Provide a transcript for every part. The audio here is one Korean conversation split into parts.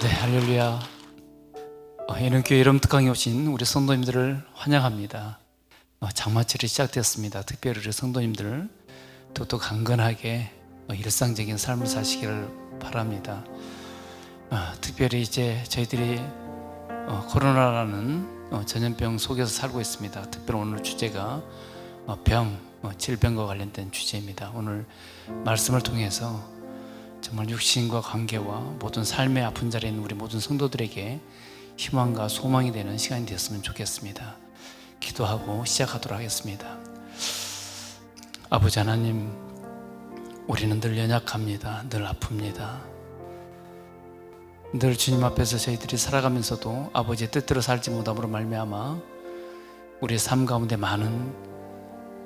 네, 할렐루야. 예능교회 여름특강에 오신 우리 성도님들을 환영합니다. 장마철이 시작되었습니다. 특별히 우리 성도님들 또 강건하게 일상적인 삶을 사시기를 바랍니다. 특별히 이제 저희들이 코로나라는 전염병 속에서 살고 있습니다. 특별히 오늘 주제가 질병과 관련된 주제입니다. 오늘 말씀을 통해서 정말 육신과 관계와 모든 삶의 아픈 자리에 있는 우리 모든 성도들에게 희망과 소망이 되는 시간이 되었으면 좋겠습니다. 기도하고 시작하도록 하겠습니다. 아버지 하나님, 우리는 늘 연약합니다. 늘 아픕니다. 늘 주님 앞에서 저희들이 살아가면서도 아버지의 뜻대로 살지 못함으로 말미암아 우리의 삶 가운데 많은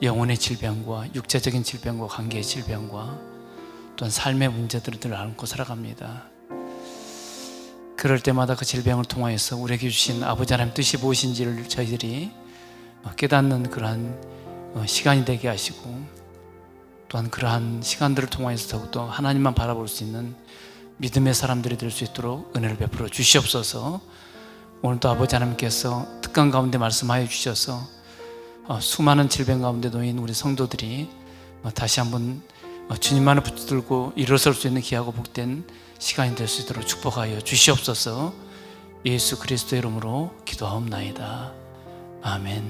영혼의 질병과 육체적인 질병과 관계의 질병과 또한 삶의 문제들을 늘 안고 살아갑니다. 그럴 때마다 그 질병을 통하여서 우리에게 주신 아버지 하나님 뜻이 무엇인지를 저희들이 깨닫는 그러한 시간이 되게 하시고, 또한 그러한 시간들을 통하여서 더욱더 하나님만 바라볼 수 있는 믿음의 사람들이 될 수 있도록 은혜를 베풀어 주시옵소서. 오늘도 아버지 하나님께서 특강 가운데 말씀하여 주셔서 수많은 질병 가운데 놓인 우리 성도들이 다시 한번 주님만을 붙들고 일어설 수 있는 귀하고 복된 시간이 될 수 있도록 축복하여 주시옵소서. 예수 그리스도의 이름으로 기도하옵나이다. 아멘.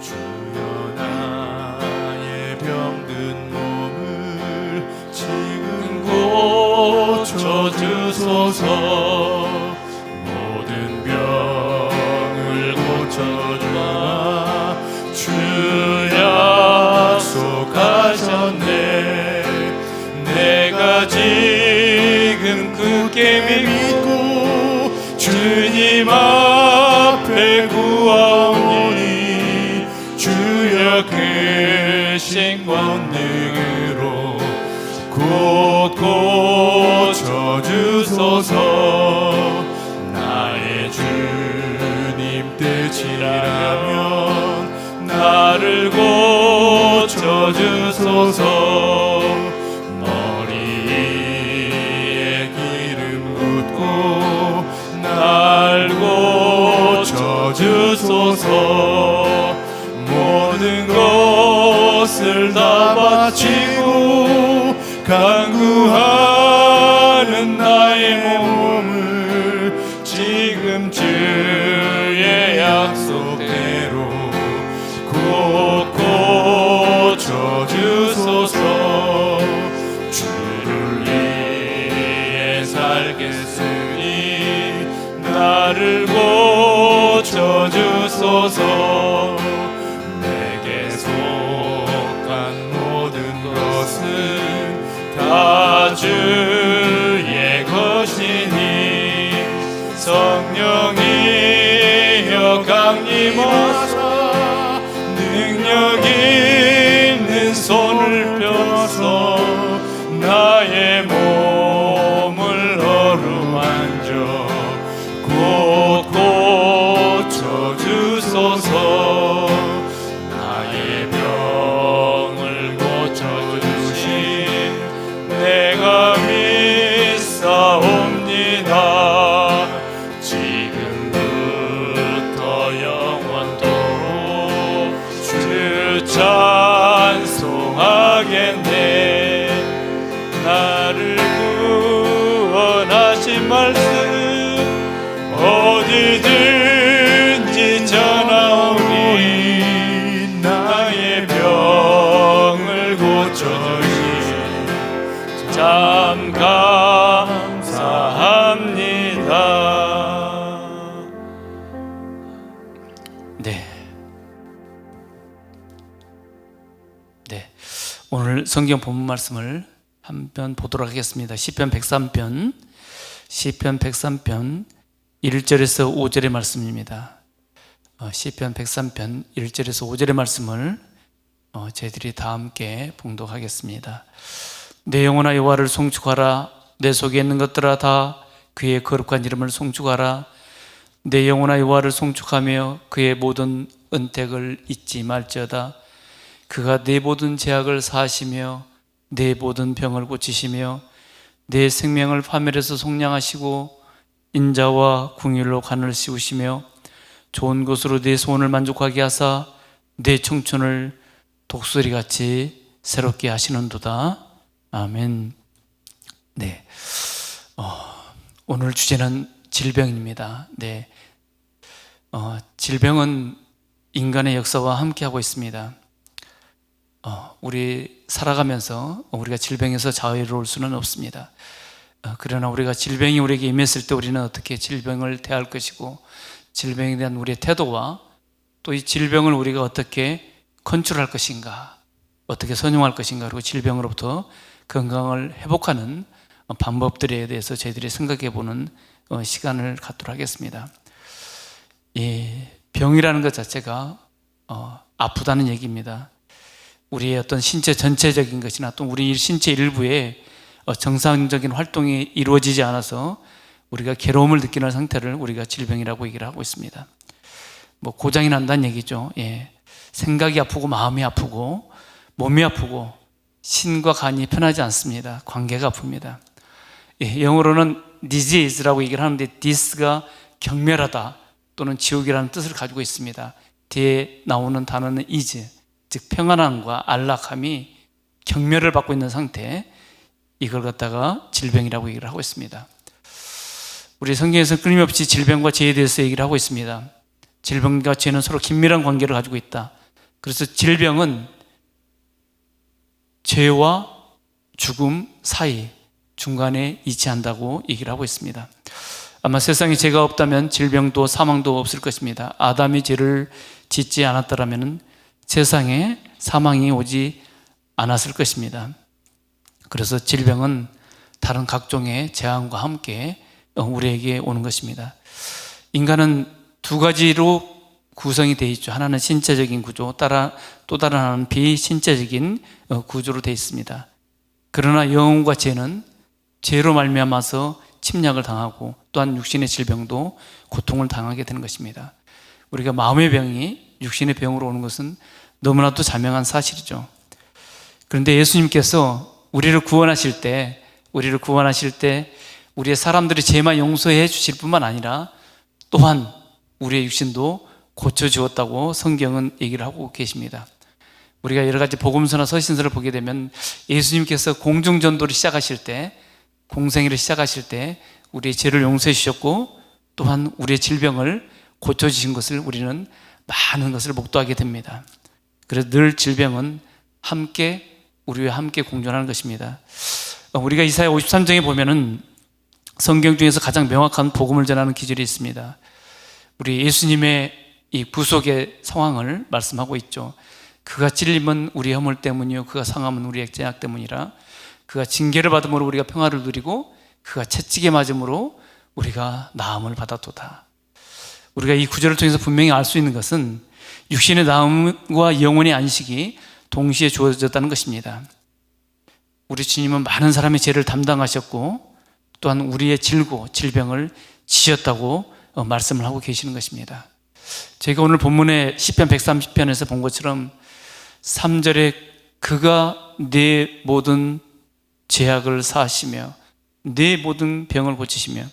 주여 나의 병든 몸을 지금 고쳐주소서. 모든 병을 고쳐주마 주 약속하셨네. 내가 지금 굳게 믿고 주님 앞에 구하오니 주여 크신 권능으로 곧 고쳐주소서. 나의 주님 뜻이라면 나를 고쳐주소서. 머리에 기름 붓고 날 고쳐주소서. 모든 것을 다 바치고 간구하는 나의 몸을 지금 주의 약속대로 곧 고쳐주소서. 주를 위해 살겠으니 나를 고쳐주소서. 내게 속한 모든 것은 다 주의 것이니 성령이여 강림하사 능력 있는 손을 펴서 나의 몸을 어루만져 곧 고쳐주소서. 나의 병을 고쳐주신 내가 믿사옵니다. 지금부터 영원토록 주 찬송하겠네. 나를 구원하신 말씀 어디든지 전하오니 나의 병을 고쳐주신 참 감사합니다. 네. 오늘 성경 본문 말씀을 한 편 보도록 하겠습니다. 시편 103편 1절에서 5절의 말씀입니다. 시편 103편 1절에서 5절의 말씀을 저희들이 다 함께 봉독하겠습니다. 내 영혼아 여호와를 송축하라. 내 속에 있는 것들아 다 그의 거룩한 이름을 송축하라. 내 영혼아 여호와를 송축하며 그의 모든 은택을 잊지 말지어다. 그가 내 모든 죄악을 사하시며 내 모든 병을 고치시며 내 생명을 파멸해서 속량하시고 인자와 궁율로 관을 씌우시며 좋은 것으로 내 소원을 만족하게 하사 내 청춘을 독수리같이 새롭게 하시는도다. 아멘. 네. 오늘 주제는 질병입니다. 네. 질병은 인간의 역사와 함께하고 있습니다. 우리 살아가면서 우리가 질병에서 자유로울 수는 없습니다. 그러나 우리가 질병이 우리에게 임했을 때 우리는 어떻게 질병을 대할 것이고 질병에 대한 우리의 태도와 또 이 질병을 우리가 어떻게 컨트롤할 것인가, 어떻게 선용할 것인가, 그리고 질병으로부터 건강을 회복하는 방법들에 대해서 저희들이 생각해 보는 시간을 갖도록 하겠습니다. 병이라는 것 자체가 아프다는 얘기입니다. 우리의 어떤 신체 전체적인 것이나 또 우리 신체 일부에 정상적인 활동이 이루어지지 않아서 우리가 괴로움을 느끼는 상태를 우리가 질병이라고 얘기를 하고 있습니다. 뭐 고장이 난다는 얘기죠. 생각이 아프고 마음이 아프고 몸이 아프고 신과 간이 편하지 않습니다. 관계가 아픕니다. 영어로는 disease라고 얘기를 하는데 this가 경멸하다 또는 지옥이라는 뜻을 가지고 있습니다. 뒤에 나오는 단어는 is, 즉 평안함과 안락함이 경멸을 받고 있는 상태, 이걸 갖다가 질병이라고 얘기를 하고 있습니다. 우리 성경에서 끊임없이 질병과 죄에 대해서 얘기를 하고 있습니다. 질병과 죄는 서로 긴밀한 관계를 가지고 있다. 그래서 질병은 죄와 죽음 사이 중간에 위치한다고 얘기를 하고 있습니다. 아마 세상에 죄가 없다면 질병도 사망도 없을 것입니다. 아담이 죄를 짓지 않았더라면 세상에 사망이 오지 않았을 것입니다. 그래서 질병은 다른 각종의 재앙과 함께 우리에게 오는 것입니다. 인간은 두 가지로 구성이 되어 있죠. 하나는 신체적인 구조, 또 다른 하나는 비신체적인 구조로 되어 있습니다. 그러나 영혼과 죄는 죄로 말미암아서 침략을 당하고 또한 육신의 질병도 고통을 당하게 되는 것입니다. 우리가 마음의 병이 육신의 병으로 오는 것은 너무나도 자명한 사실이죠. 그런데 예수님께서 우리를 구원하실 때 우리의 사람들이 죄만 용서해 주실 뿐만 아니라 또한 우리의 육신도 고쳐주었다고 성경은 얘기를 하고 계십니다. 우리가 여러 가지 복음서나 서신서를 보게 되면 예수님께서 공중전도를 시작하실 때, 공생애를 시작하실 때 우리의 죄를 용서해 주셨고 또한 우리의 질병을 고쳐주신 것을 우리는 많은 것을 목도하게 됩니다. 그래서 늘 질병은 우리와 함께 공존하는 것입니다. 우리가 이사야 53장에 보면은 성경 중에서 가장 명확한 복음을 전하는 기절이 있습니다. 우리 예수님의 이 구속의 상황을 말씀하고 있죠. 그가 찔림은 우리의 허물 때문이요 그가 상함은 우리의 죄악 때문이라. 그가 징계를 받음으로 우리가 평화를 누리고 그가 채찍에 맞음으로 우리가 나음을 받았도다. 우리가 이 구절을 통해서 분명히 알 수 있는 것은 육신의 나음과 영혼의 안식이 동시에 주어졌다는 것입니다. 우리 주님은 많은 사람의 죄를 담당하셨고 또한 우리의 질병을 지셨다고 말씀을 하고 계시는 것입니다. 제가 오늘 본문의 시편 130편에서 본 것처럼 3절에 그가 내 모든 죄악을 사하시며 내 모든 병을 고치시며,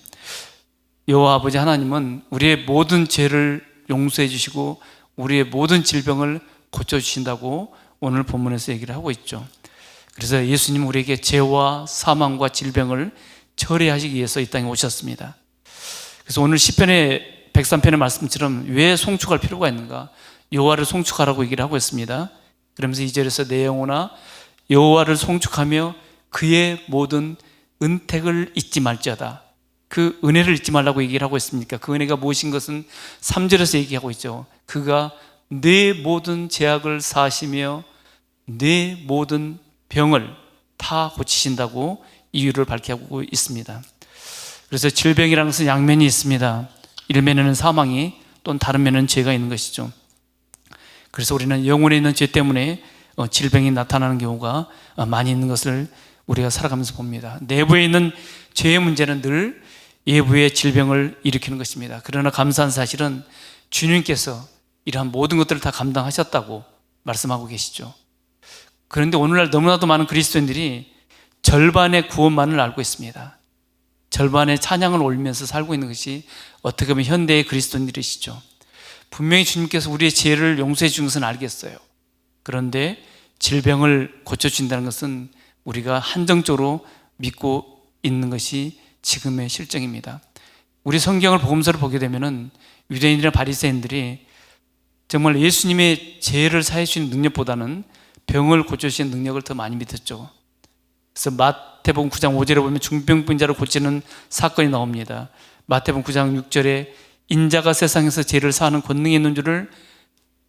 여호와 아버지 하나님은 우리의 모든 죄를 용서해 주시고 우리의 모든 질병을 고쳐주신다고 오늘 본문에서 얘기를 하고 있죠. 그래서 예수님은 우리에게 죄와 사망과 질병을 처리하시기 위해서 이 땅에 오셨습니다. 그래서 오늘 시편의 103편의 말씀처럼 왜 송축할 필요가 있는가? 여호와를 송축하라고 얘기를 하고 있습니다. 그러면서 2절에서 내 영혼아 여호와를 송축하며 그의 모든 은택을 잊지 말지어다. 그 은혜를 잊지 말라고 얘기를 하고 있습니까? 그 은혜가 무엇인 것은 3절에서 얘기하고 있죠. 그가 내 모든 죄악을 사하시며 내 모든 병을 다 고치신다고 이유를 밝히고 있습니다. 그래서 질병이라는 것은 양면이 있습니다. 일면에는 사망이, 또는 다른 면에는 죄가 있는 것이죠. 그래서 우리는 영혼에 있는 죄 때문에 질병이 나타나는 경우가 많이 있는 것을 우리가 살아가면서 봅니다. 내부에 있는 죄의 문제는 늘 외부의 질병을 일으키는 것입니다. 그러나 감사한 사실은 주님께서 이러한 모든 것들을 다 감당하셨다고 말씀하고 계시죠. 그런데 오늘날 너무나도 많은 그리스도인들이 절반의 구원만을 알고 있습니다. 절반의 찬양을 올리면서 살고 있는 것이 어떻게 보면 현대의 그리스도인들이시죠. 분명히 주님께서 우리의 죄를 용서해 주는 것은 알겠어요. 그런데 질병을 고쳐준다는 것은 우리가 한정적으로 믿고 있는 것이 지금의 실정입니다. 우리 성경을 복음서를 보게 되면은 유대인이나 바리새인들이 정말 예수님의 죄를 사해 주시는 능력보다는 병을 고쳐주시는 능력을 더 많이 믿었죠. 그래서 마태복음 9장 5절에 보면 중병자를 고치는 사건이 나옵니다. 마태복음 9장 6절에 인자가 세상에서 죄를 사하는 권능이 있는 줄을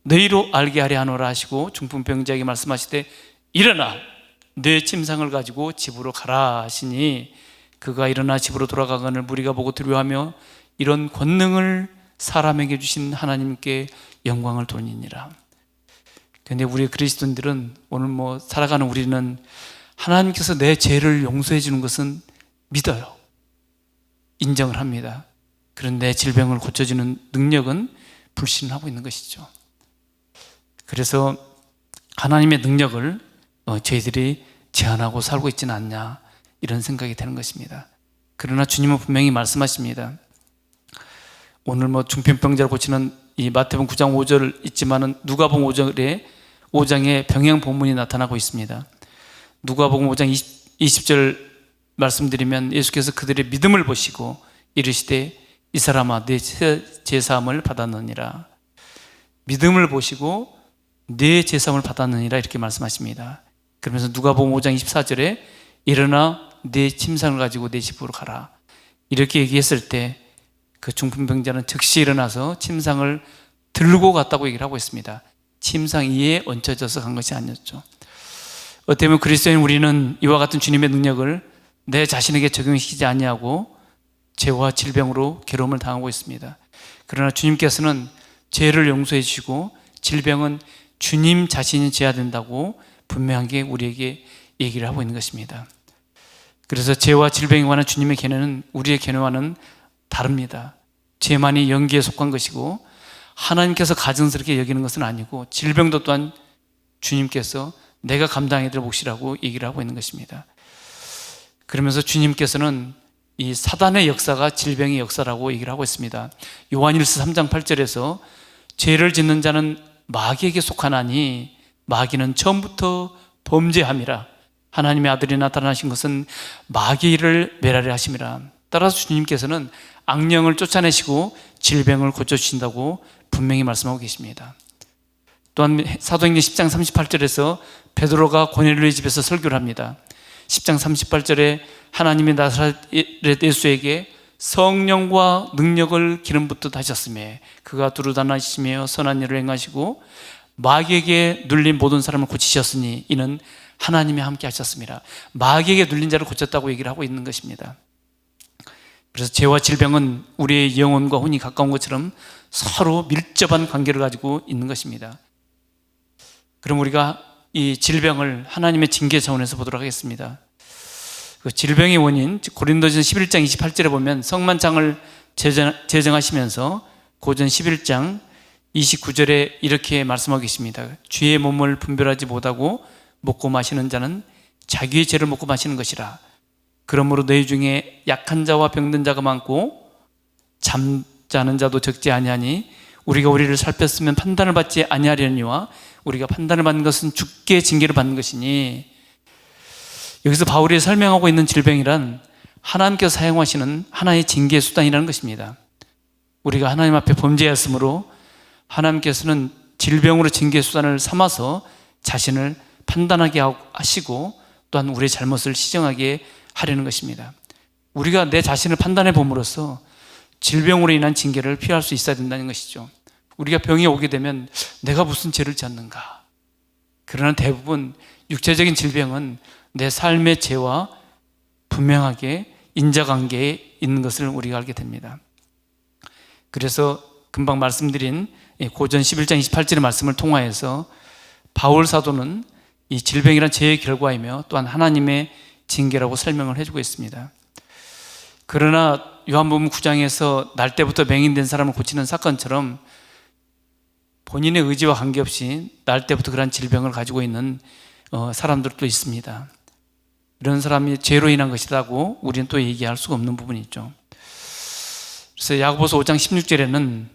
너희로 알게 하려 하노라 하시고 중풍병자에게 말씀하시되 일어나 내 침상을 가지고 집으로 가라 하시니 그가 일어나 집으로 돌아가거늘 무리가 보고 두려워하며 이런 권능을 사람에게 주신 하나님께 영광을 돌리니라. 그런데 우리 그리스도인들은 오늘 살아가는 우리는 하나님께서 내 죄를 용서해 주는 것은 믿어요. 인정을 합니다. 그런데 질병을 고쳐주는 능력은 불신하고 있는 것이죠. 그래서 하나님의 능력을 저희들이 제한하고 살고 있지는 않냐 이런 생각이 되는 것입니다. 그러나 주님은 분명히 말씀하십니다. 오늘 중풍병자를 고치는 이 마태복음 9장 5절 있지만은 누가복음 5장에 병행 본문이 나타나고 있습니다. 누가복음 5장 20절 말씀드리면 예수께서 그들의 믿음을 보시고 이르시되 이 사람아 내 제사함을 받았느니라. 믿음을 보시고 내 제사함을 받았느니라 이렇게 말씀하십니다. 그러면서 누가복음 5장 24절에 일어나 내 침상을 가지고 내 집으로 가라 이렇게 얘기했을 때 그 중풍병자는 즉시 일어나서 침상을 들고 갔다고 얘기를 하고 있습니다. 침상 위에 얹혀져서 간 것이 아니었죠. 어떻게 보면 그리스도인 우리는 이와 같은 주님의 능력을 내 자신에게 적용시키지 아니하고 죄와 질병으로 괴로움을 당하고 있습니다. 그러나 주님께서는 죄를 용서해 주시고 질병은 주님 자신이 져야 된다고 분명하게 우리에게 얘기를 하고 있는 것입니다. 그래서 죄와 질병에 관한 주님의 견해는 우리의 견해와는 다릅니다. 죄만이 연기에 속한 것이고 하나님께서 가증스럽게 여기는 것은 아니고 질병도 또한 주님께서 내가 감당해야 될 몫이라고 얘기를 하고 있는 것입니다. 그러면서 주님께서는 이 사단의 역사가 질병의 역사라고 얘기를 하고 있습니다. 요한일서 3장 8절에서 죄를 짓는 자는 마귀에게 속하나니 마귀는 처음부터 범죄함이라. 하나님의 아들이 나타나신 것은 마귀를 멸하려 하심이라. 따라서 주님께서는 악령을 쫓아내시고 질병을 고쳐주신다고 분명히 말씀하고 계십니다. 또한 사도행전 10장 38절에서 베드로가 고넬료의 집에서 설교를 합니다. 10장 38절에 하나님이 나사렛 예수에게 성령과 능력을 기름 붓듯 하셨으며 그가 두루 다니시며 선한 일을 행하시고 마귀에게 눌린 모든 사람을 고치셨으니 이는 하나님이 함께 하셨습니다. 마귀에게 눌린 자를 고쳤다고 얘기를 하고 있는 것입니다. 그래서 죄와 질병은 우리의 영혼과 혼이 가까운 것처럼 서로 밀접한 관계를 가지고 있는 것입니다. 그럼 우리가 이 질병을 하나님의 징계 차원에서 보도록 하겠습니다. 그 질병의 원인, 고린도전서 11장 28절에 보면 성만찬을 제정하시면서 고전 11장 29절에 이렇게 말씀하고 계십니다. 주의 몸을 분별하지 못하고 먹고 마시는 자는 자기의 죄를 먹고 마시는 것이라. 그러므로 너희 중에 약한 자와 병든 자가 많고 잠자는 자도 적지 아니하니 우리가 우리를 살폈으면 판단을 받지 아니하려니와 우리가 판단을 받는 것은 주께 징계를 받는 것이니. 여기서 바울이 설명하고 있는 질병이란 하나님께서 사용하시는 하나의 징계 수단이라는 것입니다. 우리가 하나님 앞에 범죄했으므로 하나님께서는 질병으로 징계 수단을 삼아서 자신을 판단하게 하시고 또한 우리의 잘못을 시정하게 하려는 것입니다. 우리가 내 자신을 판단해 봄으로써 질병으로 인한 징계를 피할 수 있어야 된다는 것이죠. 우리가 병이 오게 되면 내가 무슨 죄를 지었는가. 그러나 대부분 육체적인 질병은 내 삶의 죄와 분명하게 인자관계에 있는 것을 우리가 알게 됩니다. 그래서 금방 말씀드린 고전 11장 28절의 말씀을 통하여서 바울 사도는 이 질병이란 죄의 결과이며 또한 하나님의 징계라고 설명을 해주고 있습니다. 그러나 요한복음 9장에서 날 때부터 맹인된 사람을 고치는 사건처럼 본인의 의지와 관계없이 날 때부터 그런 질병을 가지고 있는 사람들도 있습니다. 이런 사람이 죄로 인한 것이라고 우리는 또 얘기할 수가 없는 부분이 있죠. 그래서 야고보서 5장 16절에는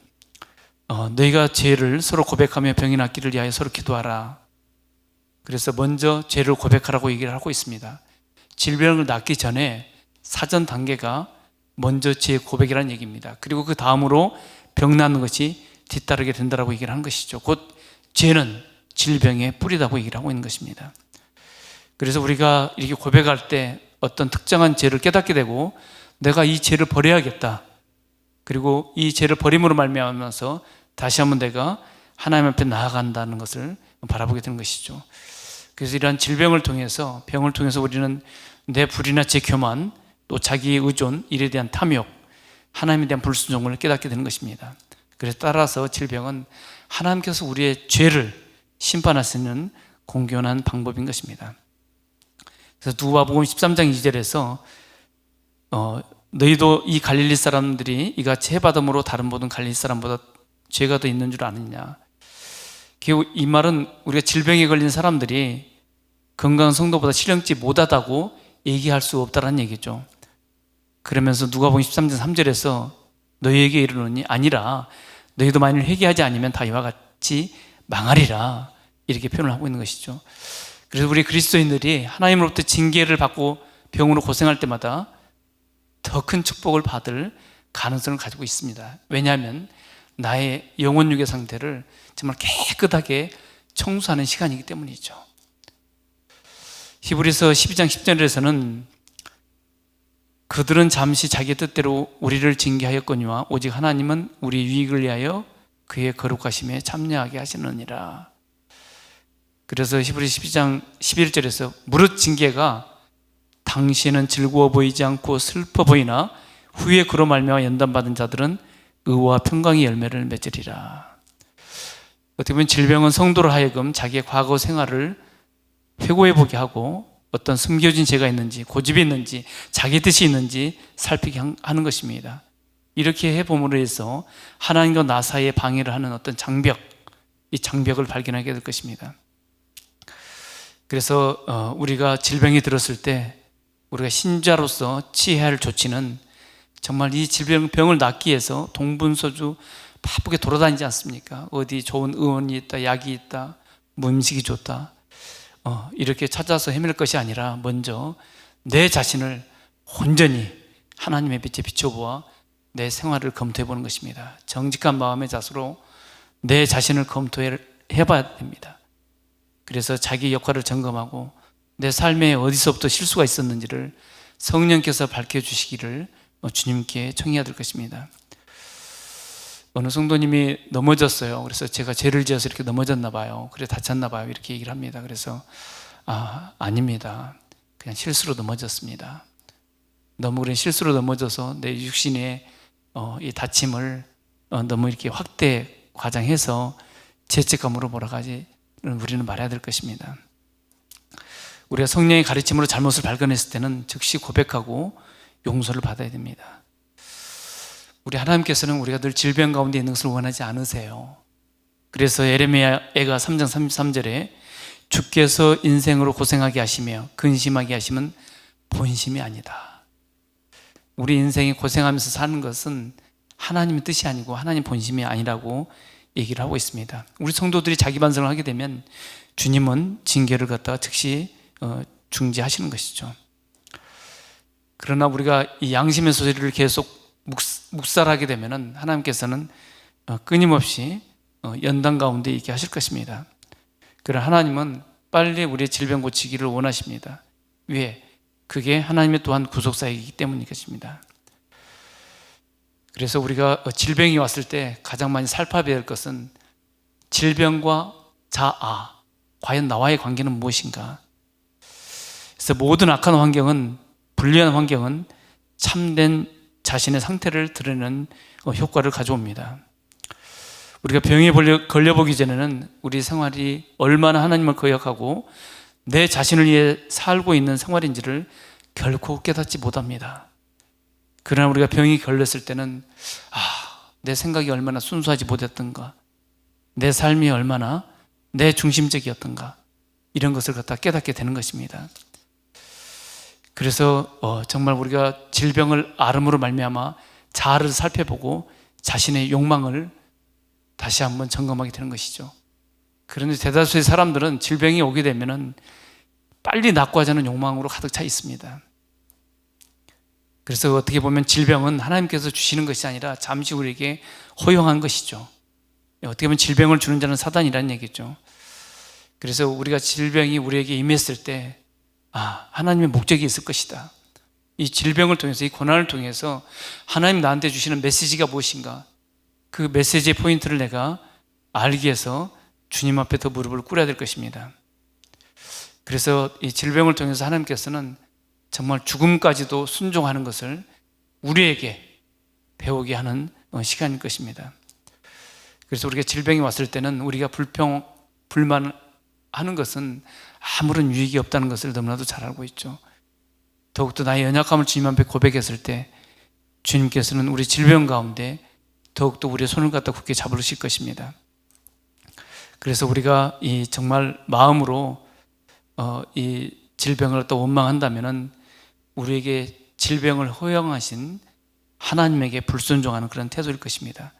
너희가 죄를 서로 고백하며 병이 낫기를 위하여 서로 기도하라. 그래서 먼저 죄를 고백하라고 얘기를 하고 있습니다. 질병을 낫기 전에 사전 단계가 먼저 죄 고백이라는 얘기입니다. 그리고 그 다음으로 병 낫는 것이 뒤따르게 된다고 얘기를 하는 것이죠. 곧 죄는 질병의 뿌리라고 얘기를 하고 있는 것입니다. 그래서 우리가 이렇게 고백할 때 어떤 특정한 죄를 깨닫게 되고 내가 이 죄를 버려야겠다. 그리고 이 죄를 버림으로 말미암아서 다시 한번 내가 하나님 앞에 나아간다는 것을 바라보게 되는 것이죠. 그래서 이러한 질병을 통해서, 병을 통해서 우리는 내 불이나 제 교만, 또 자기의 의존, 일에 대한 탐욕, 하나님에 대한 불순종을 깨닫게 되는 것입니다. 그래서 따라서 질병은 하나님께서 우리의 죄를 심판하시는 공견한 방법인 것입니다. 그래서 누가복음 13장 2절에서 너희도 이 갈릴리 사람들이 이같이 해받음으로 다른 모든 갈릴리 사람보다 죄가 더 있는 줄 아느냐. 이 말은 우리가 질병에 걸린 사람들이 건강한 성도보다 실형지 못하다고 얘기할 수 없다는 얘기죠. 그러면서 누가복음 13장 3절에서 너희에게 이르노니 아니라 너희도 만일 회개하지 않으면 다 이와 같이 망하리라, 이렇게 표현을 하고 있는 것이죠. 그래서 우리 그리스도인들이 하나님으로부터 징계를 받고 병으로 고생할 때마다 더 큰 축복을 받을 가능성을 가지고 있습니다. 왜냐하면 나의 영혼육의 상태를 정말 깨끗하게 청소하는 시간이기 때문이죠. 히브리서 12장 10절에서는 그들은 잠시 자기 뜻대로 우리를 징계하였거니와 오직 하나님은 우리 유익을 위하여 그의 거룩하심에 참여하게 하시느니라. 그래서 히브리서 12장 11절에서 무릇 징계가 당시에는 즐거워 보이지 않고 슬퍼 보이나 후에 그로 말미암아 연단받은 자들은 의와 평강의 열매를 맺으리라. 어떻게 보면 질병은 성도로 하여금 자기의 과거 생활을 회고해 보게 하고 어떤 숨겨진 죄가 있는지, 고집이 있는지, 자기 뜻이 있는지 살피게 하는 것입니다. 이렇게 해봄으로 해서 하나님과 나 사이에 방해를 하는 어떤 장벽, 이 장벽을 발견하게 될 것입니다. 그래서 우리가 질병이 들었을 때 우리가 신자로서 취해야 할 조치는 정말 이 병을 낫기 위해서 동분서주 바쁘게 돌아다니지 않습니까? 어디 좋은 의원이 있다, 약이 있다, 뭐 음식이 좋다, 이렇게 찾아서 헤맬 것이 아니라 먼저 내 자신을 온전히 하나님의 빛에 비춰보아 내 생활을 검토해 보는 것입니다. 정직한 마음의 자세로 내 자신을 검토해 봐야 됩니다. 그래서 자기 역할을 점검하고 내 삶에 어디서부터 실수가 있었는지를 성령께서 밝혀주시기를 주님께 청해야 될 것입니다. 어느 성도님이 넘어졌어요. 그래서 제가 죄를 지어서 이렇게 넘어졌나 봐요. 그래 다쳤나 봐요. 이렇게 얘기를 합니다. 그래서 아닙니다. 그냥 실수로 넘어졌습니다. 너무 그런 실수로 넘어져서 내 육신의 이 다침을 너무 이렇게 확대 과장해서 죄책감으로 몰아가지 우리는 말해야 될 것입니다. 우리가 성령의 가르침으로 잘못을 발견했을 때는 즉시 고백하고 용서를 받아야 됩니다. 우리 하나님께서는 우리가 늘 질병 가운데 있는 것을 원하지 않으세요. 그래서 예레미야가 3장 33절에 주께서 인생으로 고생하게 하시며 근심하게 하시면 본심이 아니다. 우리 인생이 고생하면서 사는 것은 하나님의 뜻이 아니고 하나님 본심이 아니라고 얘기를 하고 있습니다. 우리 성도들이 자기 반성을 하게 되면 주님은 징계를 갖다가 즉시 중지하시는 것이죠. 그러나 우리가 이 양심의 소리를 계속 묵살하게 되면 하나님께서는 끊임없이 연단 가운데 있게 하실 것입니다. 그러나 하나님은 빨리 우리의 질병 고치기를 원하십니다. 왜? 그게 하나님의 또한 구속사이기 때문인 것입니다. 그래서 우리가 질병이 왔을 때 가장 많이 살펴봐야 할 것은 질병과 자아, 과연 나와의 관계는 무엇인가? 그래서 모든 악한 환경은, 불리한 환경은 참된 자신의 상태를 드러내는 효과를 가져옵니다. 우리가 병에 걸려보기 전에는 우리 생활이 얼마나 하나님을 거역하고 내 자신을 위해 살고 있는 생활인지를 결코 깨닫지 못합니다. 그러나 우리가 병이 걸렸을 때는 내 생각이 얼마나 순수하지 못했던가, 내 삶이 얼마나 내 중심적이었던가, 이런 것을 갖다 깨닫게 되는 것입니다. 그래서 정말 우리가 질병을 앓음으로 말미암아 자아를 살펴보고 자신의 욕망을 다시 한번 점검하게 되는 것이죠. 그런데 대다수의 사람들은 질병이 오게 되면은 빨리 낫고 하자는 욕망으로 가득 차 있습니다. 그래서 어떻게 보면 질병은 하나님께서 주시는 것이 아니라 잠시 우리에게 허용한 것이죠. 어떻게 보면 질병을 주는 자는 사단이라는 얘기죠. 그래서 우리가 질병이 우리에게 임했을 때 하나님의 목적이 있을 것이다. 이 질병을 통해서, 이 고난을 통해서 하나님 나한테 주시는 메시지가 무엇인가, 그 메시지의 포인트를 내가 알기 위해서 주님 앞에 더 무릎을 꿇어야 될 것입니다. 그래서 이 질병을 통해서 하나님께서는 정말 죽음까지도 순종하는 것을 우리에게 배우게 하는 시간일 것입니다. 그래서 우리가 질병이 왔을 때는 우리가 불만하는 것은 아무런 유익이 없다는 것을 너무나도 잘 알고 있죠. 더욱더 나의 연약함을 주님 앞에 고백했을 때 주님께서는 우리 질병 가운데 더욱더 우리의 손을 갖다 굳게 잡으실 것입니다. 그래서 우리가 이 정말 마음으로 이 질병을 또 원망한다면은 우리에게 질병을 허용하신 하나님에게 불순종하는 그런 태도일 것입니다.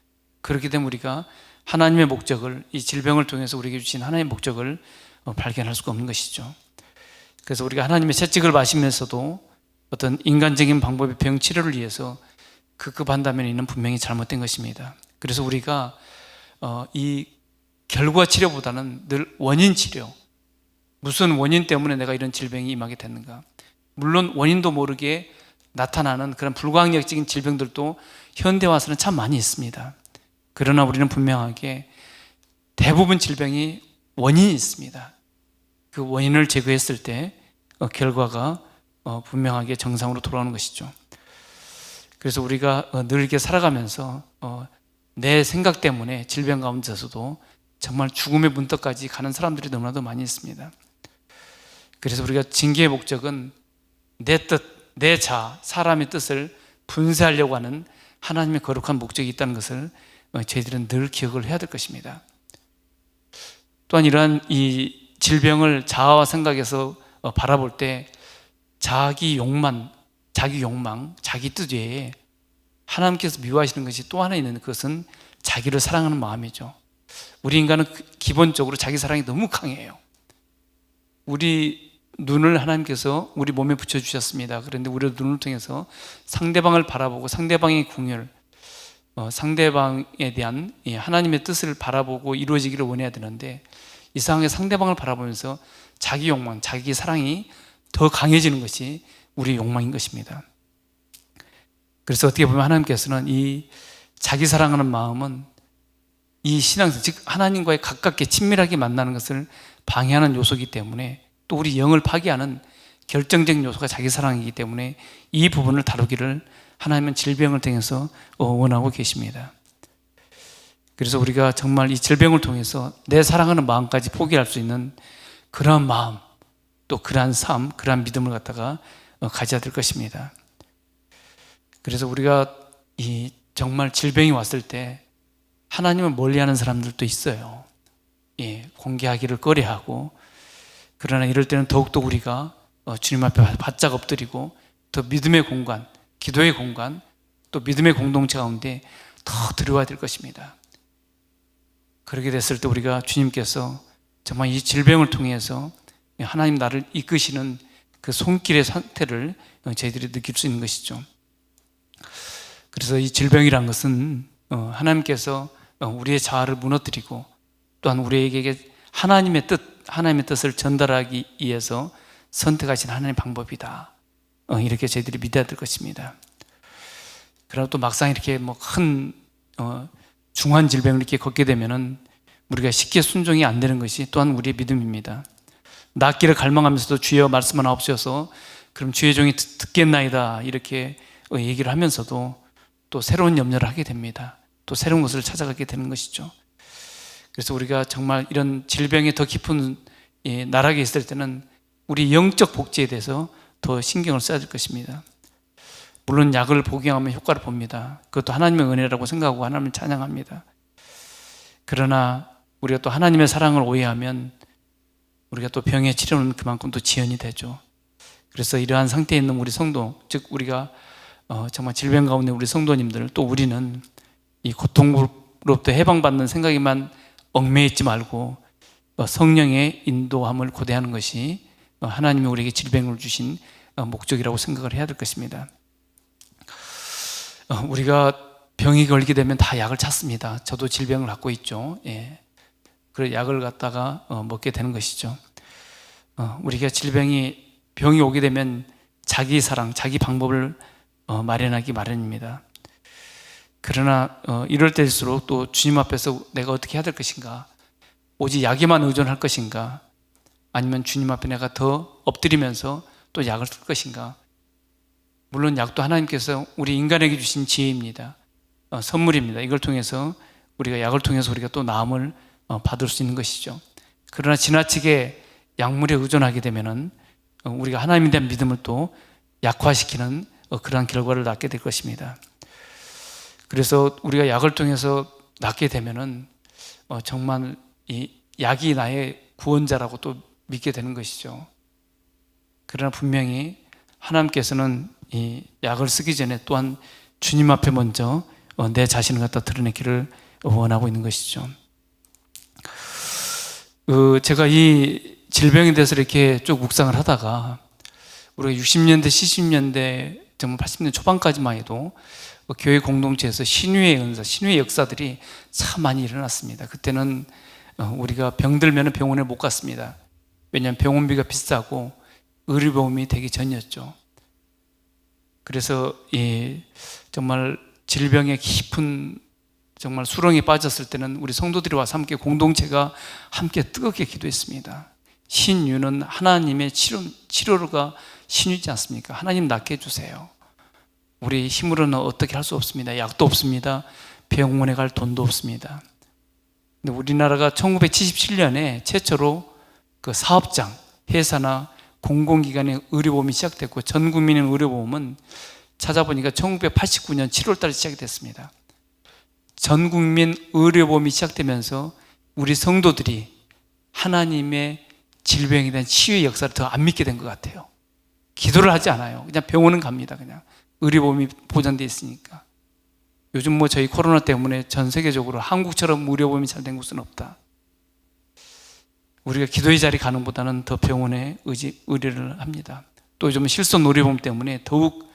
그렇게 되면 우리가 하나님의 목적을, 이 질병을 통해서 우리에게 주신 하나님의 목적을 발견할 수가 없는 것이죠. 그래서 우리가 하나님의 채찍을 마시면서도 어떤 인간적인 방법의 병 치료를 위해서 급급한다면 이는 분명히 잘못된 것입니다. 그래서 우리가 이 결과 치료보다는 늘 원인 치료, 무슨 원인 때문에 내가 이런 질병이 임하게 됐는가. 물론 원인도 모르게 나타나는 그런 불가항력적인 질병들도 현대 와서는 참 많이 있습니다. 그러나 우리는 분명하게 대부분 질병이 원인이 있습니다. 그 원인을 제거했을 때 결과가 분명하게 정상으로 돌아오는 것이죠. 그래서 우리가 늘 이렇게 살아가면서 내 생각 때문에 질병 가운데서도 정말 죽음의 문턱까지 가는 사람들이 너무나도 많이 있습니다. 그래서 우리가 징계의 목적은 내 뜻, 내 자아, 사람의 뜻을 분쇄하려고 하는 하나님의 거룩한 목적이 있다는 것을 저희들은 늘 기억을 해야 될 것입니다. 또한 이러한 이 질병을 자아와 생각에서 바라볼 때 자기 욕망, 자기 뜻 외에 하나님께서 미워하시는 것이 또 하나 있는 그것은 자기를 사랑하는 마음이죠. 우리 인간은 기본적으로 자기 사랑이 너무 강해요. 우리 눈을 하나님께서 우리 몸에 붙여주셨습니다. 그런데 우리 눈을 통해서 상대방을 바라보고 상대방의 궁율, 상대방에 대한 하나님의 뜻을 바라보고 이루어지기를 원해야 되는데 이상하게 상대방을 바라보면서 자기 욕망, 자기 사랑이 더 강해지는 것이 우리의 욕망인 것입니다. 그래서 어떻게 보면 하나님께서는 이 자기 사랑하는 마음은 이 신앙생, 즉 하나님과의 가깝게 친밀하게 만나는 것을 방해하는 요소이기 때문에 또 우리 영을 파괴하는 결정적인 요소가 자기 사랑이기 때문에 이 부분을 다루기를 하나님은 질병을 통해서 원하고 계십니다. 그래서 우리가 정말 이 질병을 통해서 내 사랑하는 마음까지 포기할 수 있는 그러한 마음, 또 그러한 삶, 그러한 믿음을 갖다가 가져야 될 것입니다. 그래서 우리가 이 정말 질병이 왔을 때 하나님을 멀리하는 사람들도 있어요. 공개하기를 꺼려하고, 그러나 이럴 때는 더욱더 우리가 주님 앞에 바짝 엎드리고 더 믿음의 공간, 기도의 공간, 또 믿음의 공동체 가운데 더 들어와야 될 것입니다. 그렇게 됐을 때 우리가 주님께서 정말 이 질병을 통해서 하나님 나를 이끄시는 그 손길의 상태를 저희들이 느낄 수 있는 것이죠. 그래서 이 질병이란 것은 하나님께서 우리의 자아를 무너뜨리고 또한 우리에게 하나님의 뜻을 전달하기 위해서 선택하신 하나님의 방법이다. 이렇게 저희들이 믿어야 될 것입니다. 그러나 또 막상 이렇게 큰 중한 질병을 이렇게 걷게 되면은 우리가 쉽게 순종이 안 되는 것이 또한 우리의 믿음입니다. 낫기를 갈망하면서도 주여 말씀하옵소서, 그럼 주의 종이 듣겠나이다 이렇게 얘기를 하면서도 또 새로운 염려를 하게 됩니다. 또 새로운 것을 찾아가게 되는 것이죠. 그래서 우리가 정말 이런 질병에 더 깊은 나락에 있을 때는 우리 영적 복지에 대해서 더 신경을 써야 될 것입니다. 물론 약을 복용하면 효과를 봅니다. 그것도 하나님의 은혜라고 생각하고 하나님을 찬양합니다. 그러나 우리가 또 하나님의 사랑을 오해하면 우리가 또 병의 치료는 그만큼 또 지연이 되죠. 그래서 이러한 상태에 있는 우리 성도, 즉 우리가 정말 질병 가운데 우리 성도님들, 또 우리는 이 고통으로부터 해방받는 생각에만 얽매여 있지 말고 성령의 인도함을 고대하는 것이 하나님이 우리에게 질병을 주신 목적이라고 생각을 해야 될 것입니다. 우리가 병이 걸리게 되면 다 약을 찾습니다. 저도 질병을 갖고 있죠. 예. 그 약을 갖다가 먹게 되는 것이죠. 우리가 병이 오게 되면 자기 사랑, 자기 방법을 마련하기 마련입니다. 그러나 이럴 때일수록 또 주님 앞에서 내가 어떻게 해야 될 것인가, 오직 약에만 의존할 것인가, 아니면 주님 앞에 내가 더 엎드리면서 또 약을 쓸 것인가. 물론 약도 하나님께서 우리 인간에게 주신 지혜입니다. 선물입니다. 이걸 통해서 우리가 약을 통해서 우리가 또 나음을 받을 수 있는 것이죠. 그러나 지나치게 약물에 의존하게 되면은 우리가 하나님에 대한 믿음을 또 약화시키는 그러한 결과를 낳게 될 것입니다. 그래서 우리가 약을 통해서 낫게 되면은 정말 이 약이 나의 구원자라고 또 믿게 되는 것이죠. 그러나 분명히 하나님께서는 이 약을 쓰기 전에 또한 주님 앞에 먼저 내 자신을 갖다 드러내기를 원하고 있는 것이죠. 제가 이 질병에 대해서 이렇게 쭉 묵상을 하다가 우리가 60년대, 70년대, 정말 80년 초반까지만 해도 교회 공동체에서 신유의 은사, 신유의 역사들이 참 많이 일어났습니다. 그때는 우리가 병들면 병원에 못 갔습니다. 왜냐하면 병원비가 비싸고 의료보험이 되기 전이었죠. 그래서 정말 질병의 깊은 정말 수렁에 빠졌을 때는 우리 성도들이 와서 함께 공동체가 함께 뜨겁게 기도했습니다. 신유는 하나님의 치료가 신유지 않습니까? 하나님 낫게 해주세요. 우리 힘으로는 어떻게 할 수 없습니다. 약도 없습니다. 병원에 갈 돈도 없습니다. 근데 우리나라가 1977년에 최초로 그 사업장, 회사나 공공기관의 의료보험이 시작됐고 전 국민의 의료보험은 찾아보니까 1989년 7월 달에 시작이 됐습니다. 전 국민 의료보험이 시작되면서 우리 성도들이 하나님의 질병에 대한 치유의 역사를 더 안 믿게 된 것 같아요. 기도를 하지 않아요. 그냥 병원은 갑니다. 그냥 의료보험이 보장되어 있으니까. 요즘 저희 코로나 때문에 전 세계적으로 한국처럼 의료보험이 잘 된 곳은 없다. 우리가 기도의 자리 가는 보다는 더 병원에 의뢰를 합니다. 또 요즘 실손 의료보험 때문에 더욱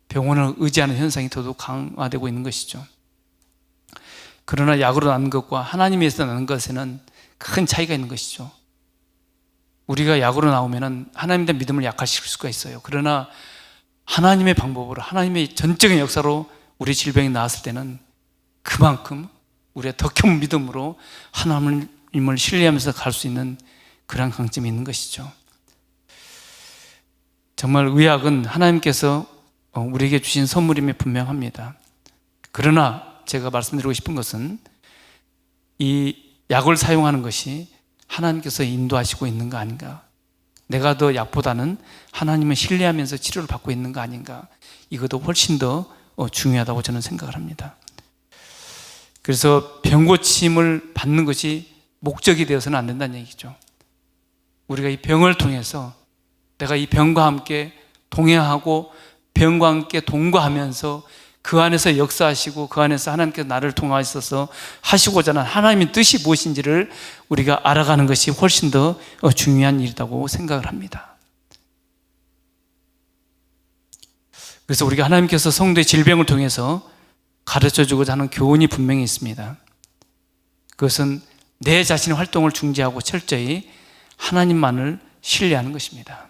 병원을 의지하는 현상이 더욱 강화되고 있는 것이죠. 그러나 약으로 나는 것과 하나님에서 나는 것에는 큰 차이가 있는 것이죠. 우리가 약으로 나오면 하나님에 대한 믿음을 약화시킬 수가 있어요. 그러나 하나님의 방법으로, 하나님의 전적인 역사로 우리 질병이 나았을 때는 그만큼 우리가 더 큰 믿음으로 하나님을 신뢰하면서 갈 수 있는 그런 강점이 있는 것이죠. 정말 의학은 하나님께서 우리에게 주신 선물임이 분명합니다. 그러나 제가 말씀드리고 싶은 것은 이 약을 사용하는 것이 하나님께서 인도하시고 있는 거 아닌가, 내가 더 약보다는 하나님을 신뢰하면서 치료를 받고 있는 거 아닌가, 이것도 훨씬 더 중요하다고 저는 생각을 합니다. 그래서 병고침을 받는 것이 목적이 되어서는 안 된다는 얘기죠. 우리가 이 병을 통해서 내가 이 병과 함께 동행하고 병과 함께 동거하면서 그 안에서 역사하시고 그 안에서 하나님께서 나를 통하셔서 하시고자 하는 하나님의 뜻이 무엇인지를 우리가 알아가는 것이 훨씬 더 중요한 일이라고 생각을 합니다. 그래서 우리가 하나님께서 성도의 질병을 통해서 가르쳐주고자 하는 교훈이 분명히 있습니다. 그것은 내 자신의 활동을 중지하고 철저히 하나님만을 신뢰하는 것입니다.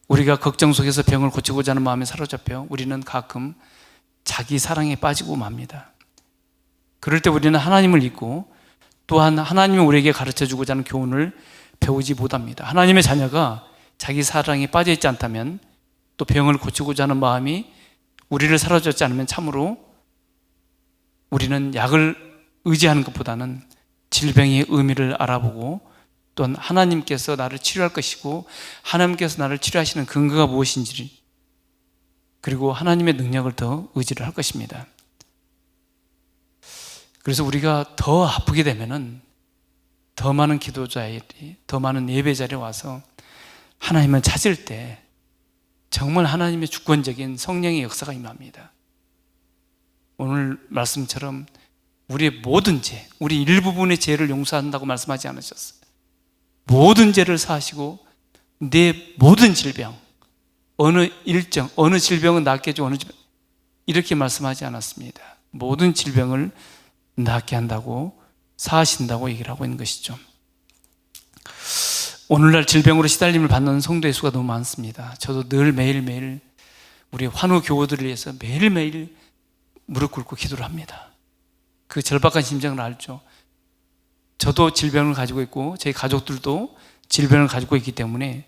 우리가 걱정 속에서 병을 고치고자 하는 마음에 사로잡혀 우리는 가끔 자기 사랑에 빠지고 맙니다. 그럴 때 우리는 하나님을 잊고 또한 하나님이 우리에게 가르쳐주고자 하는 교훈을 배우지 못합니다. 하나님의 자녀가 자기 사랑에 빠져있지 않다면, 또 병을 고치고자 하는 마음이 우리를 사로잡지 않으면 참으로 우리는 약을 의지하는 것보다는 질병의 의미를 알아보고 또한 하나님께서 나를 치료할 것이고 하나님께서 나를 치료하시는 근거가 무엇인지, 그리고 하나님의 능력을 더 의지를 할 것입니다. 그래서 우리가 더 아프게 되면은 더 많은 기도자들이, 더 많은 예배자리에 와서 하나님을 찾을 때 정말 하나님의 주권적인 성령의 역사가 임합니다. 오늘 말씀처럼 우리의 모든 죄, 우리 일부분의 죄를 용서한다고 말씀하지 않으셨어요. 모든 죄를 사하시고 내 모든 질병, 어느 일정, 어느 질병은 낫게 해주고 어느 질병, 이렇게 말씀하지 않았습니다. 모든 질병을 낫게 한다고, 사하신다고 얘기를 하고 있는 것이죠. 오늘날 질병으로 시달림을 받는 성도의 수가 너무 많습니다. 저도 늘 매일매일 우리 환우 교우들을 위해서 매일매일 무릎 꿇고 기도를 합니다. 그 절박한 심정을 알죠. 저도 질병을 가지고 있고 저희 가족들도 질병을 가지고 있기 때문에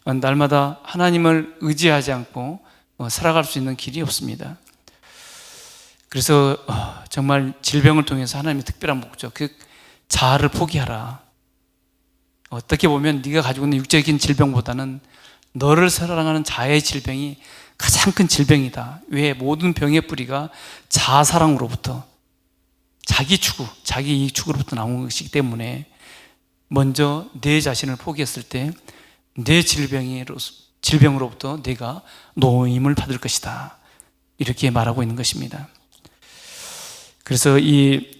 날마다 하나님을 의지하지 않고 살아갈 수 있는 길이 없습니다. 그래서 정말 질병을 통해서 하나님의 특별한 목적, 그 자아를 포기하라. 어떻게 보면 네가 가지고 있는 육적인 질병보다는 너를 사랑하는 자아의 질병이 가장 큰 질병이다. 왜? 모든 병의 뿌리가 자아사랑으로부터, 자기 추구, 자기 이익 추구로부터 나온 것이기 때문에 먼저 내 자신을 포기했을 때 내 질병으로부터 내가 노임을 받을 것이다. 이렇게 말하고 있는 것입니다. 그래서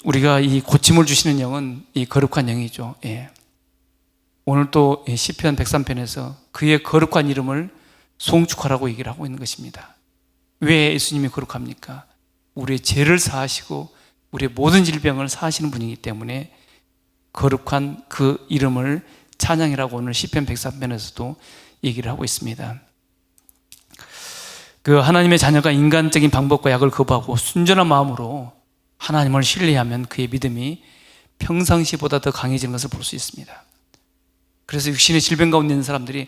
우리가 이 고침을 주시는 영은 이 거룩한 영이죠. 예. 오늘 또 시편 103편에서 그의 거룩한 이름을 송축하라고 얘기를 하고 있는 것입니다. 왜 예수님이 거룩합니까? 우리의 죄를 사하시고 우리의 모든 질병을 사하시는 분이기 때문에 거룩한 그 이름을 찬양이라고 오늘 시편 103편에서도 얘기를 하고 있습니다. 그 하나님의 자녀가 인간적인 방법과 약을 거부하고 순전한 마음으로 하나님을 신뢰하면 그의 믿음이 평상시보다 더 강해지는 것을 볼 수 있습니다. 그래서 육신의 질병 가운데 있는 사람들이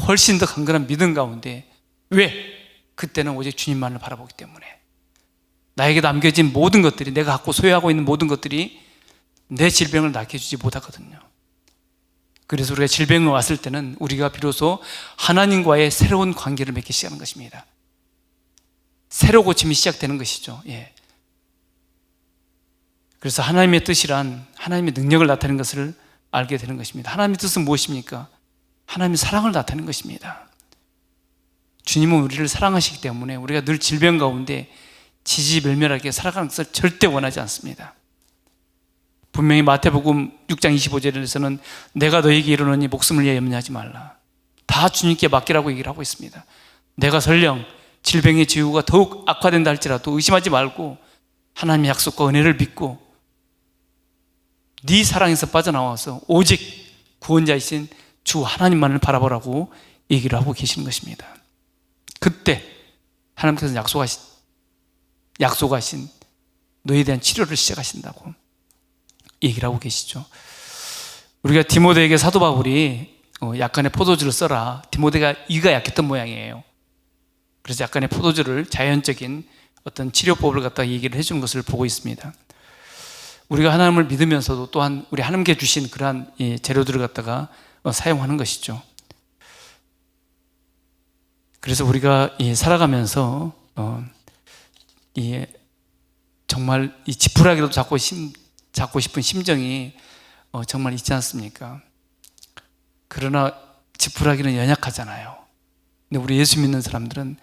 훨씬 더 강건한 믿음 가운데, 왜? 그때는 오직 주님만을 바라보기 때문에 나에게 남겨진 모든 것들이, 내가 갖고 소유하고 있는 모든 것들이 내 질병을 낫게 해주지 못하거든요. 그래서 우리가 질병이 왔을 때는 우리가 비로소 하나님과의 새로운 관계를 맺기 시작하는 것입니다. 새로 고침이 시작되는 것이죠. 예. 그래서 하나님의 뜻이란 하나님의 능력을 나타내는 것을 알게 되는 것입니다. 하나님의 뜻은 무엇입니까? 하나님의 사랑을 나타내는 것입니다. 주님은 우리를 사랑하시기 때문에 우리가 늘 질병 가운데 지지멸멸하게 살아가는 것을 절대 원하지 않습니다. 분명히 마태복음 6장 25절에서는 내가 너에게 이르노니 목숨을 위하여 염려하지 말라. 다 주님께 맡기라고 얘기를 하고 있습니다. 내가 설령 질병의 징후가 더욱 악화된다 할지라도 의심하지 말고 하나님의 약속과 은혜를 믿고 네 사랑에서 빠져나와서 오직 구원자이신 주 하나님만을 바라보라고 얘기를 하고 계시는 것입니다. 그때 하나님께서 약속하신 너에 대한 치료를 시작하신다고 얘기를 하고 계시죠. 우리가 디모데에게 사도 바울이 약간의 포도주를 써라. 디모데가 이가 약했던 모양이에요. 그래서 약간의 포도주를 자연적인 어떤 치료법을 갖다가 얘기를 해주는 것을 보고 있습니다. 우리가 하나님을 믿으면서도 또한 우리 하나님께 주신 그러한 재료들을 갖다가 사용하는 것이죠. 그래서 우리가 살아가면서 정말 이 지푸라기라도 잡고 싶은 심정이 정말 있지 않습니까? 그러나 지푸라기는 연약하잖아요. 근데 우리 예수 믿는 사람들은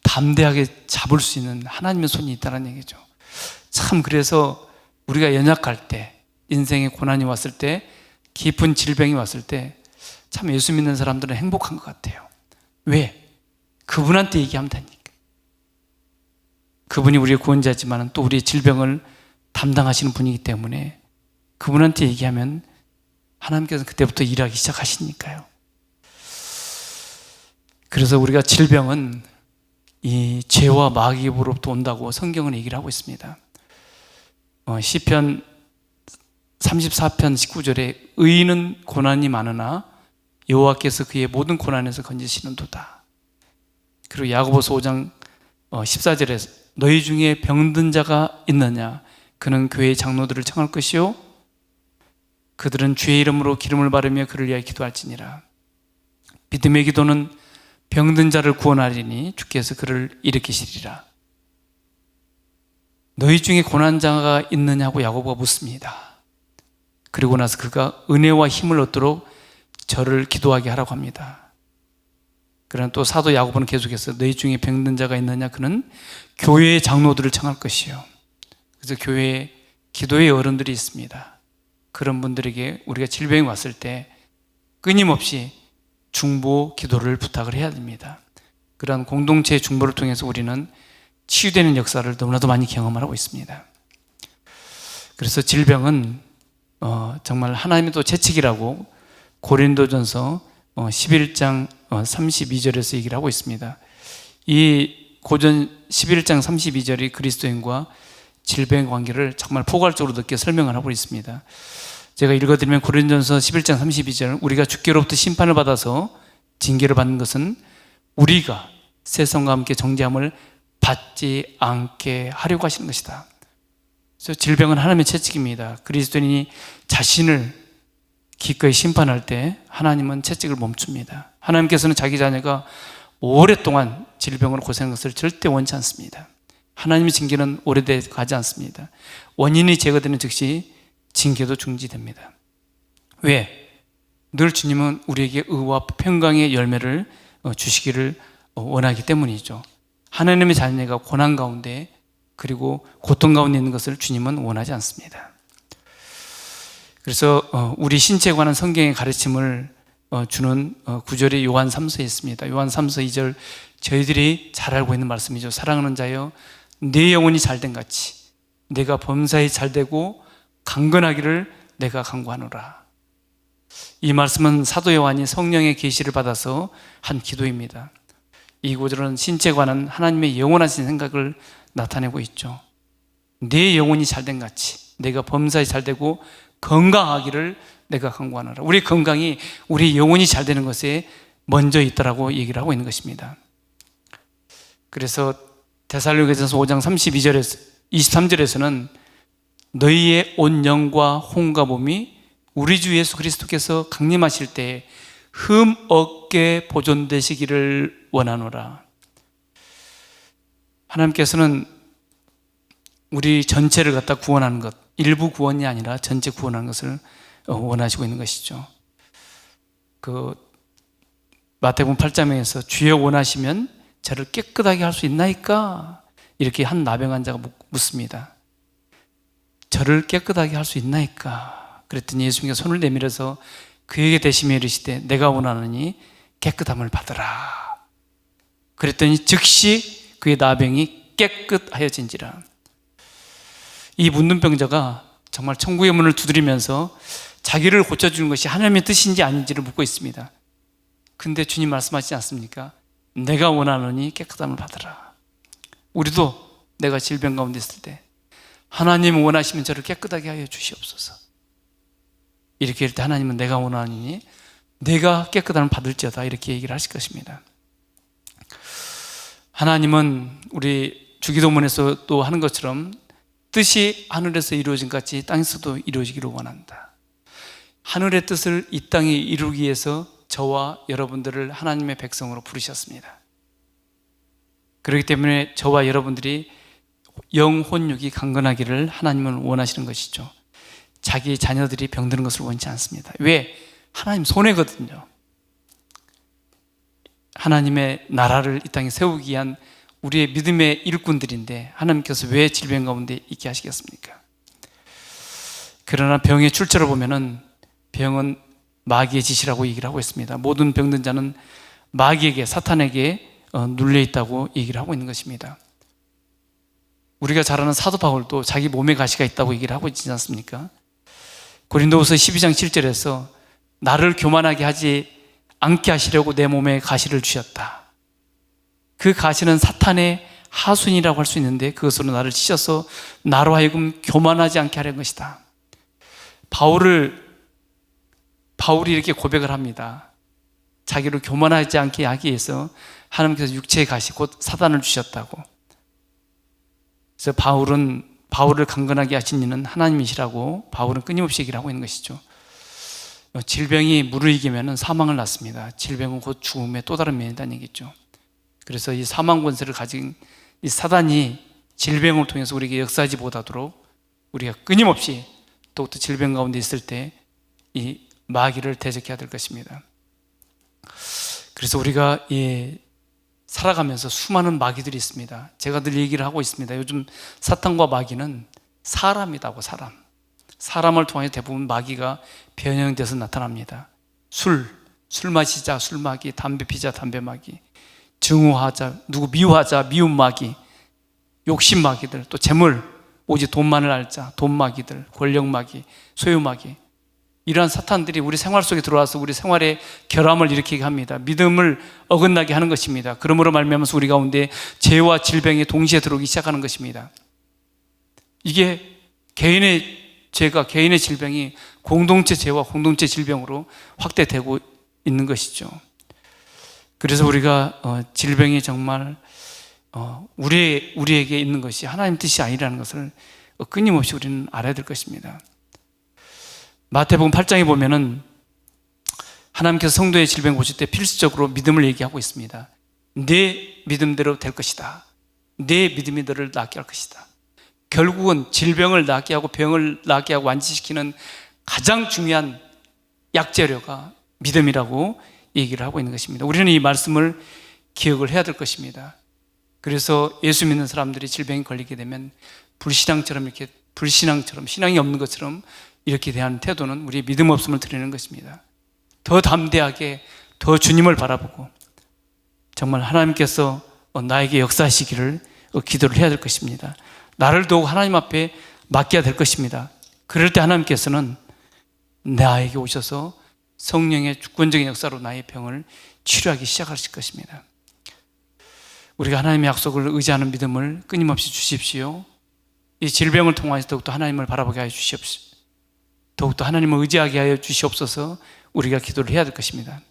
담대하게 잡을 수 있는 하나님의 손이 있다는 얘기죠. 참, 그래서 우리가 연약할 때, 인생의 고난이 왔을 때, 깊은 질병이 왔을 때 참 예수 믿는 사람들은 행복한 것 같아요. 왜? 그분한테 얘기하면 되니까. 그분이 우리의 구원자지만 또 우리의 질병을 담당하시는 분이기 때문에 그분한테 얘기하면 하나님께서 그때부터 일하기 시작하시니까요. 그래서 우리가 질병은 이 죄와 마귀로부터 온다고 성경은 얘기를 하고 있습니다. 시편 34편 19절에 의인은 고난이 많으나 여호와께서 그의 모든 고난에서 건지시는도다. 그리고 야고보서 5장 14절에 너희 중에 병든 자가 있느냐? 그는 교회의 장로들을 청할 것이요 그들은 주의 이름으로 기름을 바르며 그를 위하여 기도할지니라. 믿음의 기도는 병든 자를 구원하리니 주께서 그를 일으키시리라. 너희 중에 고난자가 있느냐고 야고보가 묻습니다. 그리고 나서 그가 은혜와 힘을 얻도록 저를 기도하게 하라고 합니다. 그러나 또 사도 야고보는 계속해서 너희 중에 병든 자가 있느냐? 그는 교회의 장로들을 청할 것이요. 그래서 교회에 기도의 어른들이 있습니다. 그런 분들에게 우리가 질병이 왔을 때 끊임없이 중보 기도를 부탁을 해야 됩니다. 그런 공동체의 중보를 통해서 우리는 치유되는 역사를 너무나도 많이 경험하고 있습니다. 그래서 질병은 정말 하나님의 또 재책이라고 고린도전서 11장 32절에서 얘기를 하고 있습니다. 이 고전 11장 32절이 그리스도인과 질병의 관계를 정말 포괄적으로 늦게 설명을 하고 있습니다. 제가 읽어드리면 고린도전서 11장 32절, 우리가 주께로부터 심판을 받아서 징계를 받는 것은 우리가 세상과 함께 정죄함을 받지 않게 하려고 하시는 것이다. 그래서 질병은 하나님의 채찍입니다. 그리스도인이 자신을 기꺼이 심판할 때 하나님은 채찍을 멈춥니다. 하나님께서는 자기 자녀가 오랫동안 질병으로 고생한 것을 절대 원치 않습니다. 하나님의 징계는 오래돼 가지 않습니다. 원인이 제거되는 즉시 징계도 중지됩니다. 왜? 늘 주님은 우리에게 의와 평강의 열매를 주시기를 원하기 때문이죠. 하나님의 자녀가 고난 가운데 그리고 고통 가운데 있는 것을 주님은 원하지 않습니다. 그래서 우리 신체에 관한 성경의 가르침을 주는 구절이 요한 3서에 있습니다. 요한 3서 2절, 저희들이 잘 알고 있는 말씀이죠. 사랑하는 자여, 내 영혼이 잘된 같이 내가 범사에 잘되고 강건하기를 내가 간구하노라. 이 말씀은 사도 요한이 성령의 계시를 받아서 한 기도입니다. 이 구절은 신체에 관한 하나님의 영원하신 생각을 나타내고 있죠. 내 영혼이 잘된 같이 내가 범사에 잘되고 건강하기를 내가 간구하노라. 우리 건강이 우리 영혼이 잘 되는 것에 먼저 있다라고 얘기를 하고 있는 것입니다. 그래서 데살로니가전서 5장 23절에서는 너희의 온 영과 혼과 몸이 우리 주 예수 그리스도께서 강림하실 때 흠 없게 보존되시기를 원하노라. 하나님께서는 우리 전체를 갖다 구원하는 것, 일부 구원이 아니라 전체 구원하는 것을 원하시고 있는 것이죠. 마태복음 8장에서 주여 원하시면 저를 깨끗하게 할 수 있나이까? 이렇게 한 나병 환자가 묻습니다. 저를 깨끗하게 할 수 있나이까? 그랬더니 예수님께서 손을 내밀어서 그에게 대시며 이르시되 내가 원하노니 깨끗함을 받으라. 그랬더니 즉시 그의 나병이 깨끗하여진지라. 이 문둥병자가 정말 천국의 문을 두드리면서 자기를 고쳐주는 것이 하나님의 뜻인지 아닌지를 묻고 있습니다. 근데 주님 말씀하시지 않습니까? 내가 원하노니 깨끗함을 받으라. 우리도 내가 질병 가운데 있을 때 하나님 원하시면 저를 깨끗하게 하여 주시옵소서. 이렇게 할 때 하나님은 내가 원하노니 내가 깨끗함을 받을지어다 이렇게 얘기를 하실 것입니다. 하나님은 우리 주기도문에서 또 하는 것처럼 뜻이 하늘에서 이루어진 같이 땅에서도 이루어지기를 원한다. 하늘의 뜻을 이 땅에 이루기 위해서 저와 여러분들을 하나님의 백성으로 부르셨습니다. 그렇기 때문에 저와 여러분들이 영혼육이 강건하기를 하나님은 원하시는 것이죠. 자기 자녀들이 병드는 것을 원치 않습니다. 왜? 하나님 손해거든요. 하나님의 나라를 이 땅에 세우기 위한 우리의 믿음의 일꾼들인데 하나님께서 왜 질병 가운데 있게 하시겠습니까? 그러나 병의 출처를 보면은 병은 마귀의 짓이라고 얘기를 하고 있습니다. 모든 병든 자는 마귀에게, 사탄에게 눌려 있다고 얘기를 하고 있는 것입니다. 우리가 잘 아는 사도 바울도 자기 몸에 가시가 있다고 얘기를 하고 있지 않습니까? 고린도후서 12장 7절에서 나를 교만하게 하지 않게 하시려고 내 몸에 가시를 주셨다. 그 가시는 사탄의 하순이라고 할 수 있는데 그것으로 나를 찢어서 나로 하여금 교만하지 않게 하려는 것이다. 바울이 이렇게 고백을 합니다. 자기를 교만하지 않게 하기 위해서 하나님께서 육체의 가시 곧 사단을 주셨다고. 그래서 바울을 강건하게 하신 이는 하나님이시라고 바울은 끊임없이 얘기를 하고 있는 것이죠. 질병이 무르익이면 사망을 낳습니다. 질병은 곧 죽음의 또 다른 면이라는 얘기죠. 그래서 이 사망 권세를 가진 이 사단이 질병을 통해서 우리에게 역사하지 못하도록 우리가 끊임없이 더욱더 질병 가운데 있을 때 이 마귀를 대적해야 될 것입니다. 그래서 우리가 살아가면서 수많은 마귀들이 있습니다. 제가 늘 얘기를 하고 있습니다. 요즘 사탄과 마귀는 사람이라고. 사람을 통해 대부분 마귀가 변형돼서 나타납니다. 술 마시자 술 마귀, 담배 피자 담배 마귀, 증오하자 누구 미워하자 미움 마귀, 욕심 마귀들, 또 재물 오직 돈만을 알자 돈 마귀들, 권력 마귀, 소유 마귀, 이러한 사탄들이 우리 생활 속에 들어와서 우리 생활에 결함을 일으키게 합니다. 믿음을 어긋나게 하는 것입니다. 그러므로 말미암아서 우리 가운데 죄와 질병이 동시에 들어오기 시작하는 것입니다. 이게 개인의 죄가, 개인의 질병이 공동체 죄와 공동체 질병으로 확대되고 있는 것이죠. 그래서 우리가 질병이 정말 우리에게 있는 것이 하나님 뜻이 아니라는 것을 끊임없이 우리는 알아야 될 것입니다. 마태복음 8장에 보면은 하나님께서 성도의 질병 고칠 때 필수적으로 믿음을 얘기하고 있습니다. 내 믿음대로 될 것이다. 내 믿음이 너를 낫게 할 것이다. 결국은 질병을 낫게 하고 병을 낫게 하고 완치시키는 가장 중요한 약재료가 믿음이라고 얘기를 하고 있는 것입니다. 우리는 이 말씀을 기억을 해야 될 것입니다. 그래서 예수 믿는 사람들이 질병에 걸리게 되면 불신앙처럼 신앙이 없는 것처럼 이렇게 대하는 태도는 우리의 믿음 없음을 드리는 것입니다. 더 담대하게 더 주님을 바라보고 정말 하나님께서 나에게 역사하시기를 기도를 해야 될 것입니다. 나를 더욱 하나님 앞에 맡겨야 될 것입니다. 그럴 때 하나님께서는 나에게 오셔서 성령의 주권적인 역사로 나의 병을 치료하기 시작하실 것입니다. 우리가 하나님의 약속을 의지하는 믿음을 끊임없이 주십시오. 이 질병을 통하여서 더욱더 하나님을 바라보게 하여 주시옵소서. 더욱더 하나님을 의지하게 하여 주시옵소서. 우리가 기도를 해야 될 것입니다.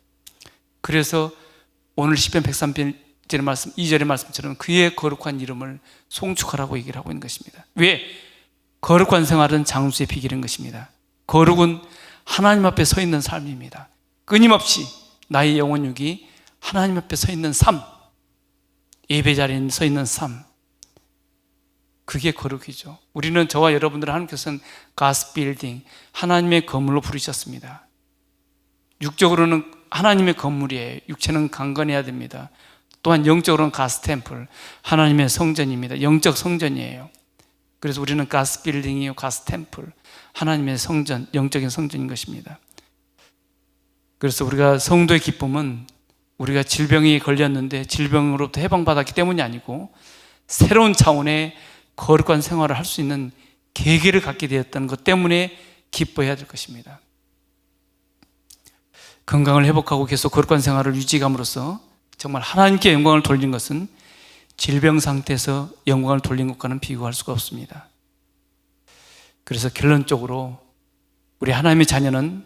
그래서 오늘 시편 103편의 말씀 2절의 말씀처럼 그의 거룩한 이름을 송축하라고 얘기를 하고 있는 것입니다. 왜? 거룩한 생활은 장수의 비결인 것입니다. 거룩은 하나님 앞에 서 있는 삶입니다. 끊임없이 나의 영혼육이 하나님 앞에 서 있는 삶, 예배 자리에 서 있는 삶, 그게 거룩이죠. 우리는 저와 여러분들은 하나님께서는 God's building, 하나님의 건물로 부르셨습니다. 육적으로는 하나님의 건물이에요. 육체는 강건해야 됩니다. 또한 영적으로는 God's temple, 하나님의 성전입니다. 영적 성전이에요. 그래서 우리는 God's building이요, God's temple, 하나님의 성전, 영적인 성전인 것입니다. 그래서 우리가 성도의 기쁨은 우리가 질병이 걸렸는데 질병으로부터 해방받았기 때문이 아니고 새로운 차원의 거룩한 생활을 할 수 있는 계기를 갖게 되었다는 것 때문에 기뻐해야 될 것입니다. 건강을 회복하고 계속 거룩한 생활을 유지감으로써 정말 하나님께 영광을 돌린 것은 질병 상태에서 영광을 돌린 것과는 비교할 수가 없습니다. 그래서 결론적으로 우리 하나님의 자녀는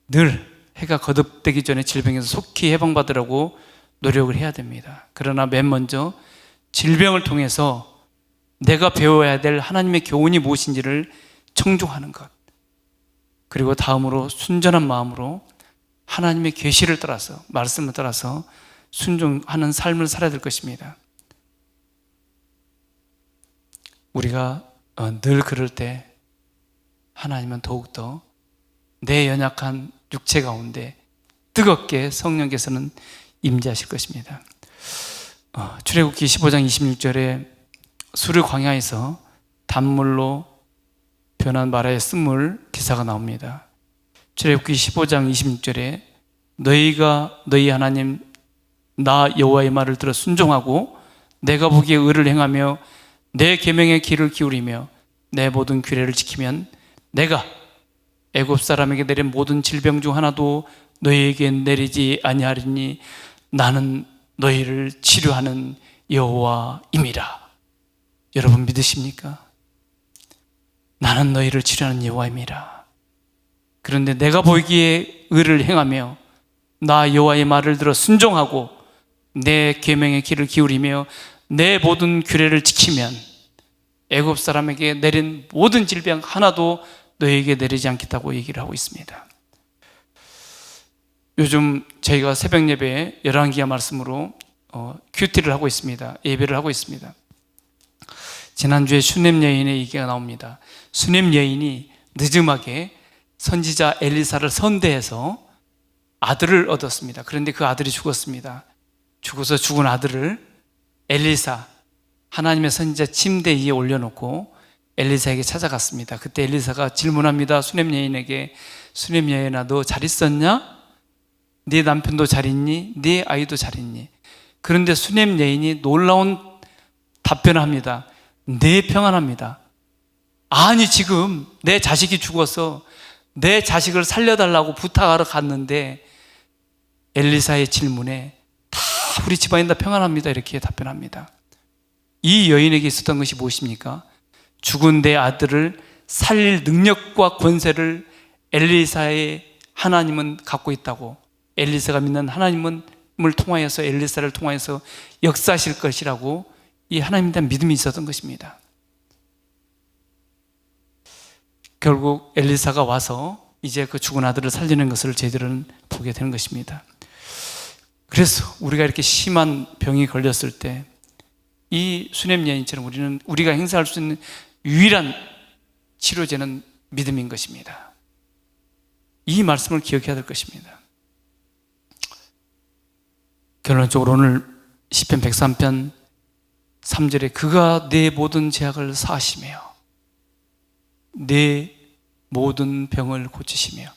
늘 해가 거듭되기 전에 질병에서 속히 해방받으라고 노력을 해야 됩니다. 그러나 맨 먼저 질병을 통해서 내가 배워야 될 하나님의 교훈이 무엇인지를 청중하는 것, 그리고 다음으로 순전한 마음으로 하나님의 계시를 따라서, 말씀을 따라서 순종하는 삶을 살아야 될 것입니다. 우리가 늘 그럴 때 하나님은 더욱더 내 연약한 육체 가운데 뜨겁게 성령께서는 임재하실 것입니다. 출애굽기 15장 26절에 수르 광야에서 단물로 변한 마라의 쓴물 기사가 나옵니다. 출애굽기 15장 26절에 너희가 너희 하나님 나 여호와의 말을 들어 순종하고 내가 보기에 의를 행하며 내 계명의 귀를 기울이며 내 모든 규례를 지키면 내가 애굽 사람에게 내린 모든 질병 중 하나도 너희에게 내리지 아니하리니 나는 너희를 치료하는 여호와임이라. 여러분 믿으십니까? 나는 너희를 치료하는 여호와임이라. 그런데 내가 보기에 의를 행하며 나 여호와의 말을 들어 순종하고 내 계명의 귀를 기울이며 내 모든 규례를 지키면 애굽 사람에게 내린 모든 질병 하나도 너희에게 내리지 않겠다고 얘기를 하고 있습니다. 요즘 저희가 새벽 예배에 열왕기하 말씀으로 큐티를 하고 있습니다. 예배를 하고 있습니다. 지난주에 수넴 여인의 얘기가 나옵니다. 수넴 여인이 늦음하게 선지자 엘리사를 선대해서 아들을 얻었습니다. 그런데 그 아들이 죽었습니다. 죽어서 죽은 아들을 엘리사, 하나님의 선지자 침대 위에 올려놓고 엘리사에게 찾아갔습니다. 그때 엘리사가 질문합니다. 수냄 여인에게, 수냄 여인아, 너 잘 있었냐? 네 남편도 잘 있니? 네 아이도 잘 있니? 그런데 수냄 여인이 놀라운 답변을 합니다. 네, 평안합니다. 아니, 지금 내 자식이 죽어서 내 자식을 살려달라고 부탁하러 갔는데 엘리사의 질문에 다 우리 집안이 다 평안합니다 이렇게 답변합니다. 이 여인에게 있었던 것이 무엇입니까? 죽은 내 아들을 살릴 능력과 권세를 엘리사의 하나님은 갖고 있다고, 엘리사가 믿는 하나님을 통하여서, 엘리사를 통하여서 역사하실 것이라고 이 하나님에 대한 믿음이 있었던 것입니다. 결국 엘리사가 와서 이제 그 죽은 아들을 살리는 것을 저희들은 보게 되는 것입니다. 그래서 우리가 이렇게 심한 병이 걸렸을 때 이 수냄 여인처럼 우리가 행사할 수 있는 유일한 치료제는 믿음인 것입니다. 이 말씀을 기억해야 될 것입니다. 결론적으로 오늘 시편 103편 3절에 그가 내 모든 죄악을 사하시며 내 모든 병을 고치시며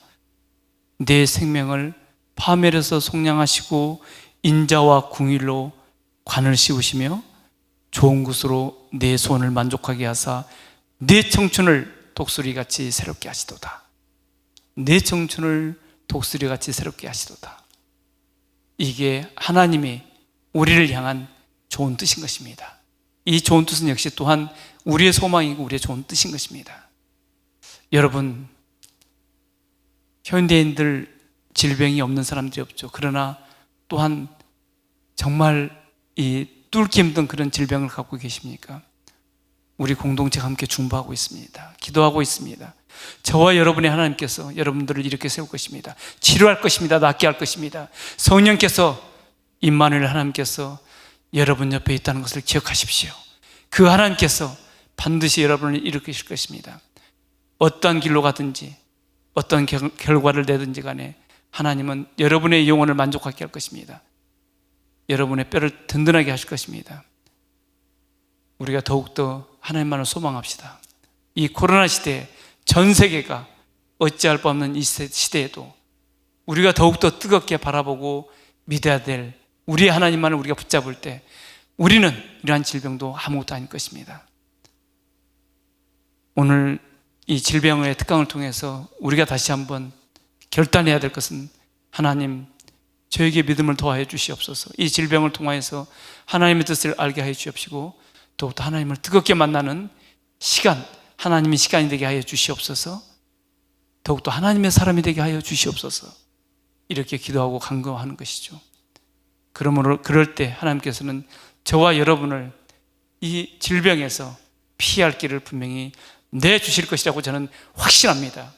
내 생명을 파멸해서 속량하시고 인자와 궁일로 관을 씌우시며 좋은 것으로 내 소원을 만족하게 하사 내 청춘을 독수리같이 새롭게 하시도다. 내 청춘을 독수리같이 새롭게 하시도다. 이게 하나님이 우리를 향한 좋은 뜻인 것입니다. 이 좋은 뜻은 역시 또한 우리의 소망이고 우리의 좋은 뜻인 것입니다. 여러분, 현대인들 질병이 없는 사람들이 없죠. 그러나 또한 정말 이 뚫기 힘든 그런 질병을 갖고 계십니까? 우리 공동체가 함께 중보하고 있습니다. 기도하고 있습니다. 저와 여러분의 하나님께서 여러분들을 이렇게 세울 것입니다. 치료할 것입니다. 낫게 할 것입니다. 성령께서, 임마누엘 하나님께서 여러분 옆에 있다는 것을 기억하십시오. 그 하나님께서 반드시 여러분을 일으키실 것입니다. 어떠한 길로 가든지 어떤 결과를 내든지 간에 하나님은 여러분의 영혼을 만족하게 할 것입니다. 여러분의 뼈를 든든하게 하실 것입니다. 우리가 더욱더 하나님만을 소망합시다. 이 코로나 시대에 전 세계가 어찌할 바 없는 이 시대에도 우리가 더욱더 뜨겁게 바라보고 믿어야 될 우리의 하나님만을 우리가 붙잡을 때 우리는 이러한 질병도 아무것도 아닐 것입니다. 오늘 이 질병의 특강을 통해서 우리가 다시 한번 결단해야 될 것은 하나님, 저에게 믿음을 더하여 주시옵소서. 이 질병을 통하여서 하나님의 뜻을 알게 하여 주옵시고 더욱더 하나님을 뜨겁게 만나는 시간, 하나님의 시간이 되게 하여 주시옵소서. 더욱더 하나님의 사람이 되게 하여 주시옵소서. 이렇게 기도하고 간구하는 것이죠. 그러므로 그럴 때 하나님께서는 저와 여러분을 이 질병에서 피할 길을 분명히 내주실 것이라고 저는 확신합니다.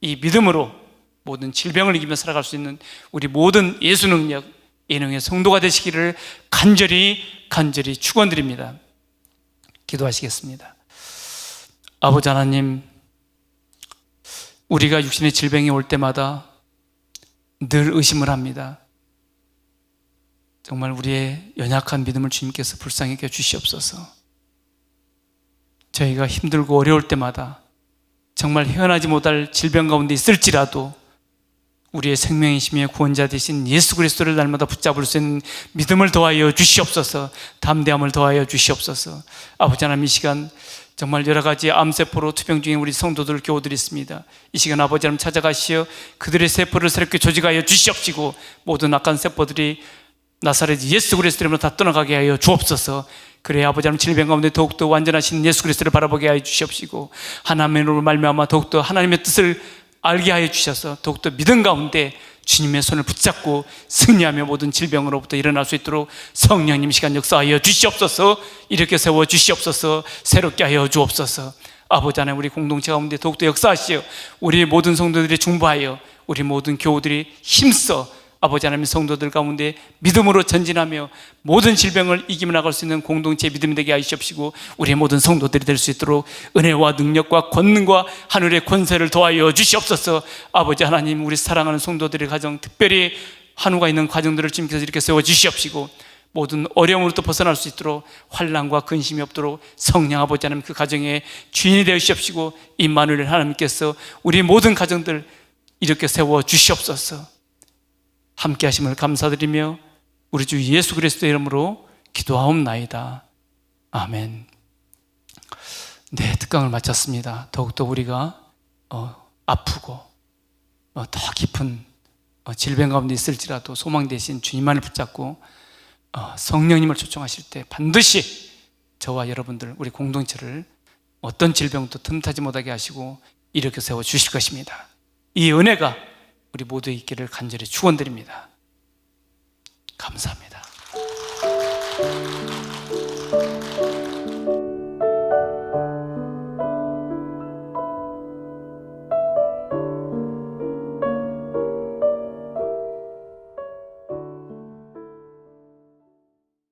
이 믿음으로 모든 질병을 이기며 살아갈 수 있는 우리 모든 예수 능력, 예능의 성도가 되시기를 간절히 축원드립니다. 기도하시겠습니다. 아버지 하나님, 우리가 육신의 질병이 올 때마다 늘 의심을 합니다. 정말 우리의 연약한 믿음을 주님께서 불쌍히 여겨 주시옵소서. 저희가 힘들고 어려울 때마다 정말 헤어나지 못할 질병 가운데 있을지라도 우리의 생명이시며 구원자 되신 예수 그리스도를 날마다 붙잡을 수 있는 믿음을 더하여 주시옵소서. 담대함을 더하여 주시옵소서. 아버지 하나님, 이 시간 정말 여러 가지 암세포로 투병 중인 우리 성도들, 교우들이 있습니다. 이 시간 아버지 하나님 찾아가시어 그들의 세포를 새롭게 조직하여 주시옵시고 모든 악한 세포들이 나사렛 예수 그리스도 이름으로 다 떠나가게 하여 주옵소서. 그래 아버지 하나님, 질병 가운데 더욱더 완전하신 예수 그리스도를 바라보게 하여 주시옵시고 하나님으로 말미암아 더욱더 하나님의 뜻을 알게 하여 주셔서 더욱더 믿음 가운데 주님의 손을 붙잡고 승리하며 모든 질병으로부터 일어날 수 있도록 성령님 시간 역사하여 주시옵소서. 이렇게 세워 주시옵소서. 새롭게 하여 주옵소서. 아버지 하나님, 우리 공동체 가운데 더욱더 역사하시어 우리 모든 성도들이 중보하여 우리 모든 교우들이 힘써 아버지 하나님, 성도들 가운데 믿음으로 전진하며 모든 질병을 이기며 나갈 수 있는 공동체 믿음이 되게 하시옵시고, 우리의 모든 성도들이 될 수 있도록 은혜와 능력과 권능과 하늘의 권세를 더하여 주시옵소서. 아버지 하나님, 우리 사랑하는 성도들의 가정, 특별히 한우가 있는 가정들을 주님께서 이렇게 세워 주시옵시고, 모든 어려움으로부터 벗어날 수 있도록 환난과 근심이 없도록 성령 아버지 하나님 그 가정의 주인이 되어 주시옵시고, 임마누엘 하나님께서 우리 모든 가정들 이렇게 세워 주시옵소서. 함께 하심을 감사드리며 우리 주 예수 그리스도의 이름으로 기도하옵나이다. 아멘. 네, 특강을 마쳤습니다. 더욱더 우리가 아프고 더 깊은 질병 가운데 있을지라도 소망 대신 주님만을 붙잡고 성령님을 초청하실 때 반드시 저와 여러분들, 우리 공동체를 어떤 질병도 틈타지 못하게 하시고 이렇게 세워 주실 것입니다. 이 은혜가 우리 모두에 있기를 간절히 축원드립니다. 감사합니다.